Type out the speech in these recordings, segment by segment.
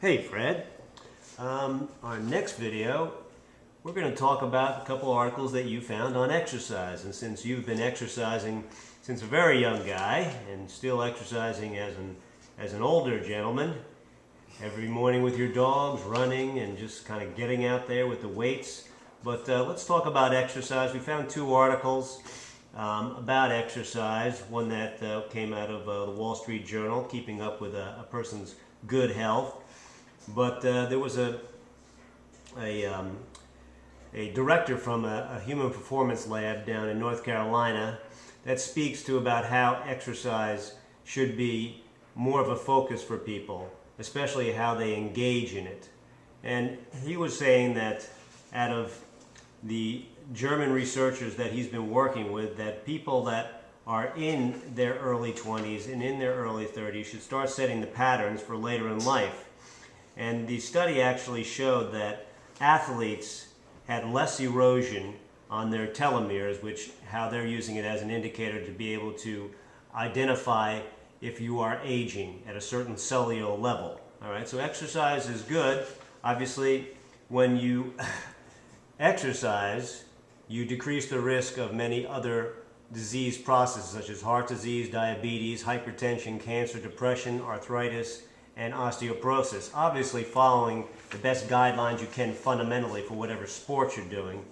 Hey Fred, our next video we're going to talk about a couple articles that you found on exercise, and since you've been exercising since a very young guy and still exercising as an older gentleman every morning with your dogs, running and just kind of getting out there with the weights. But let's talk about exercise. We found two articles about exercise, one that came out of the Wall Street Journal, keeping up with a person's good health. But there was a director from a human performance lab down in North Carolina that speaks to about how exercise should be more of a focus for people, especially how they engage in it. And he was saying that out of the German researchers that he's been working with, that people that are in their early 20s and in their early 30s should start setting the patterns for later in life. And the study actually showed that athletes had less erosion on their telomeres, which how they're using it as an indicator to be able to identify if you are aging at a certain cellular level. All right, so exercise is good. Obviously, when you exercise, you decrease the risk of many other disease processes such as heart disease, diabetes, hypertension, cancer, depression, arthritis, and osteoporosis. Obviously following the best guidelines you can fundamentally for whatever sport you're doing.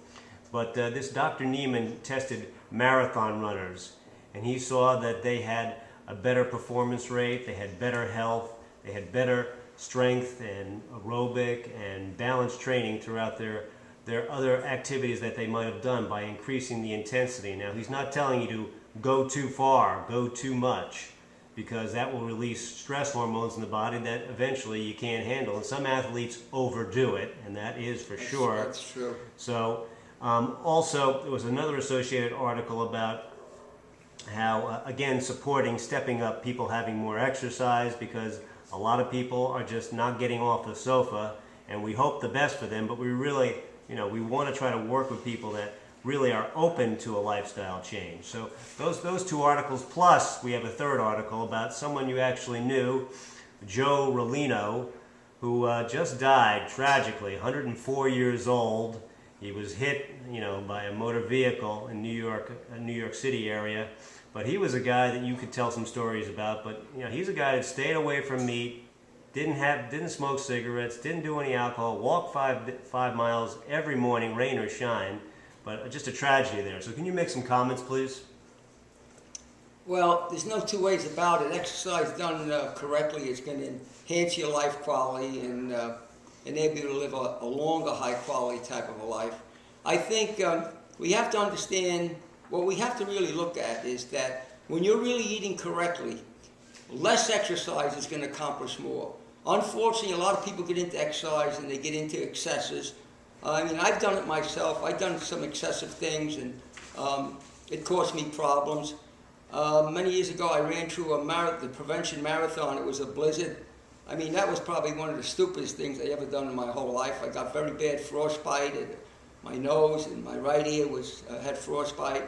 But this Dr. Neiman tested marathon runners, and he saw that they had a better performance rate, they had better health, they had better strength and aerobic and balance training throughout their other activities that they might have done by increasing the intensity. Now, he's not telling you to go too far, go too much, because that will release stress hormones in the body that eventually you can't handle. And some athletes overdo it, and that is for sure. That's true. So also there was another associated article about how, again, supporting stepping up people having more exercise, because a lot of people are just not getting off the sofa, and we hope the best for them, but we really, we want to try to work with people that really are open to a lifestyle change. So those two articles, plus we have a third article about someone you actually knew, Joe Rolino, who just died tragically, 104 years old. He was hit, by a motor vehicle in New York City area. But he was a guy that you could tell some stories about. But he's a guy that stayed away from meat, didn't smoke cigarettes, didn't do any alcohol, walked five miles every morning, rain or shine. But just a tragedy there. So can you make some comments, please? Well, there's no two ways about it. Exercise done correctly is going to enhance your life quality and enable you to live a longer, high-quality type of a life. I think we have to understand, what we have to really look at is that when you're really eating correctly, less exercise is going to accomplish more. Unfortunately, a lot of people get into exercise and they get into excesses. I mean, I've done it myself. I've done some excessive things, and it caused me problems. Many years ago, I ran through the prevention marathon. It was a blizzard. I mean, that was probably one of the stupidest things I ever done in my whole life. I got very bad frostbite, and my nose and my right ear had frostbite.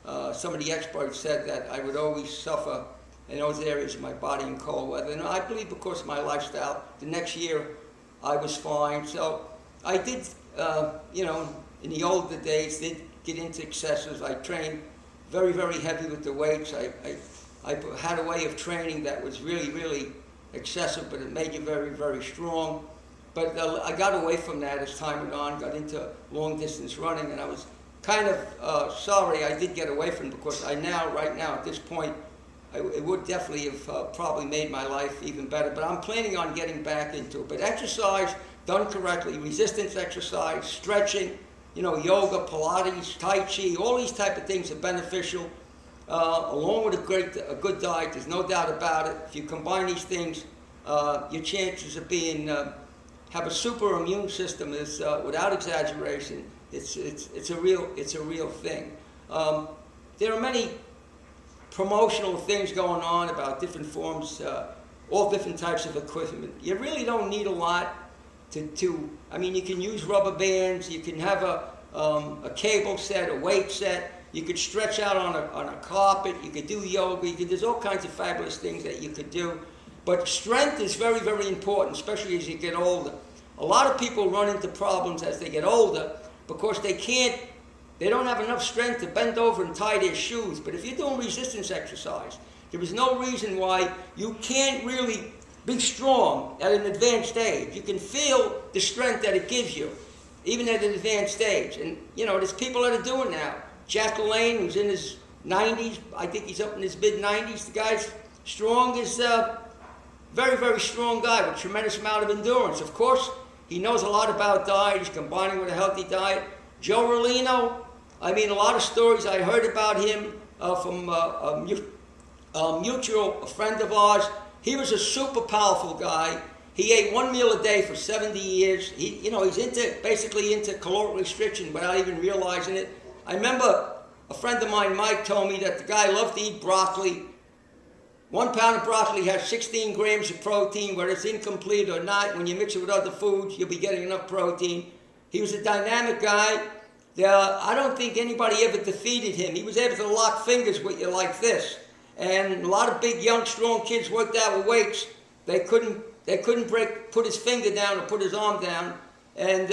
Some of the experts said that I would always suffer in those areas of my body in cold weather. And I believe because of my lifestyle, the next year I was fine. So I did, in the older days, did get into excesses. I trained very, very heavy with the weights. I had a way of training that was really, really excessive, but it made you very, very strong. But I got away from that as time went on, got into long-distance running, and I was kind of sorry I did get away from it, because right now, at this point, it would definitely have probably made my life even better. But I'm planning on getting back into it. But exercise done correctly, resistance exercise, stretching, yoga, Pilates, Tai Chi, all these type of things are beneficial, along with a good diet. There's no doubt about it. If you combine these things, your chances of have a super immune system is, without exaggeration, it's a real thing. There are many promotional things going on about different forms, all different types of equipment. You really don't need a lot. I mean, you can use rubber bands, you can have a cable set, a weight set, you could stretch out on a carpet, you could do yoga, there's all kinds of fabulous things that you could do. But strength is very, very important, especially as you get older. A lot of people run into problems as they get older because they don't have enough strength to bend over and tie their shoes. But if you're doing resistance exercise, there is no reason why you can't really be strong at an advanced age. You can feel the strength that it gives you, even at an advanced age. And, you know, there's people that are doing now. Jack LaLanne, who's in his 90s, I think he's up in his mid-90s. The guy's strong, is a very, very strong guy with a tremendous amount of endurance. Of course, he knows a lot about diet. He's combining with a healthy diet. Joe Rolino, I mean, a lot of stories I heard about him from a mutual friend of ours. He was a super powerful guy. He ate one meal a day for 70 years. He's basically into caloric restriction without even realizing it. I remember a friend of mine, Mike, told me that the guy loved to eat broccoli. 1 pound of broccoli has 16 grams of protein, whether it's incomplete or not. When you mix it with other foods, you'll be getting enough protein. He was a dynamic guy. I don't think anybody ever defeated him. He was able to lock fingers with you like this. And a lot of big, young, strong kids worked out with weights. They couldn't put his finger down or put his arm down. And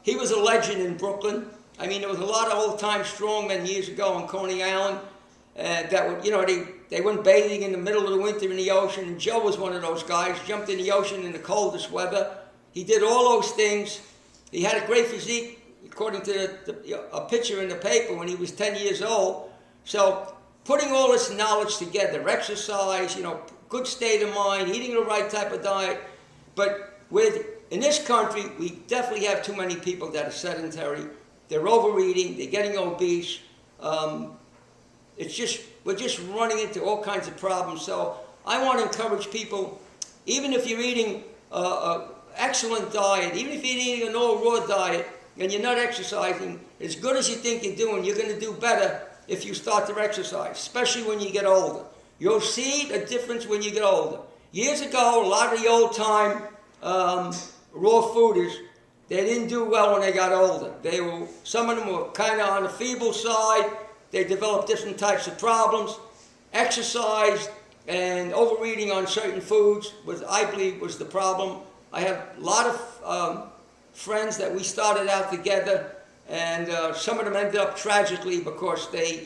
he was a legend in Brooklyn. I mean, there was a lot of old-time strongmen years ago on Coney Island that would, you know, they went bathing in the middle of the winter in the ocean. And Joe was one of those guys, jumped in the ocean in the coldest weather. He did all those things. He had a great physique, according to a picture in the paper when he was 10 years old. So putting all this knowledge together, exercise, you know, good state of mind, eating the right type of diet. But in this country, we definitely have too many people that are sedentary. They're overeating, they're getting obese. We're just running into all kinds of problems. So I want to encourage people, even if you're eating an excellent diet, even if you're eating an all-raw diet, and you're not exercising, as good as you think you're doing, you're going to do better if you start to exercise, especially when you get older. You'll see a difference when you get older. Years ago, a lot of the old-time raw fooders, they didn't do well when they got older. Some of them were kind of on the feeble side. They developed different types of problems. Exercise and overeating on certain foods, I believe, was the problem. I have a lot of friends that we started out together, and some of them ended up tragically because they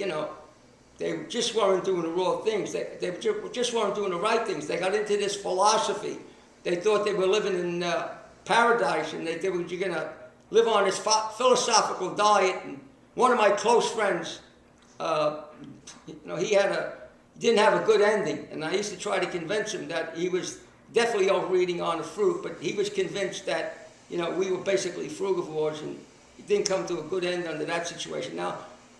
just weren't doing the raw things. They just weren't doing the right things. They got into this philosophy. They thought they were living in paradise, and they were going to live on this philosophical diet. And one of my close friends, he didn't have a good ending, and I used to try to convince him that he was definitely overeating on the fruit, but he was convinced that we were basically frugivores, and it didn't come to a good end under that situation. Now,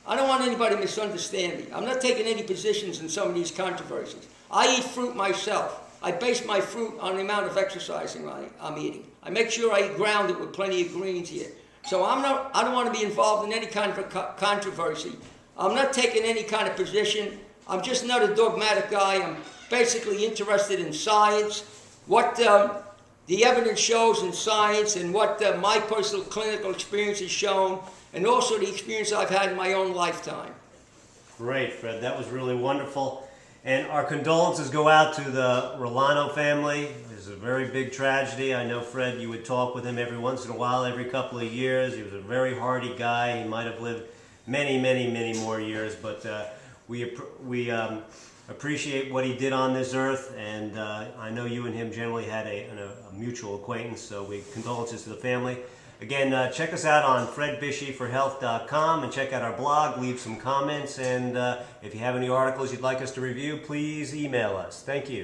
I don't want anybody to misunderstand me. I'm not taking any positions in some of these controversies. I eat fruit myself. I base my fruit on the amount of exercising I'm eating. I make sure I eat grounded with plenty of greens here. So I don't want to be involved in any kind of controversy. I'm not taking any kind of position. I'm just not a dogmatic guy. I'm basically interested in science, what the evidence shows in science, and what my personal clinical experience has shown, and also the experience I've had in my own lifetime. Great, Fred. That was really wonderful. And our condolences go out to the Rolano family. It's a very big tragedy. I know, Fred, you would talk with him every once in a while, every couple of years. He was a very hardy guy. He might have lived many, many, many more years, but we appreciate what he did on this earth, and I know you and him generally had a mutual acquaintance, so condolences to the family. Again, check us out on fredbishyforhealth.com and check out our blog, leave some comments, and if you have any articles you'd like us to review, please email us. Thank you.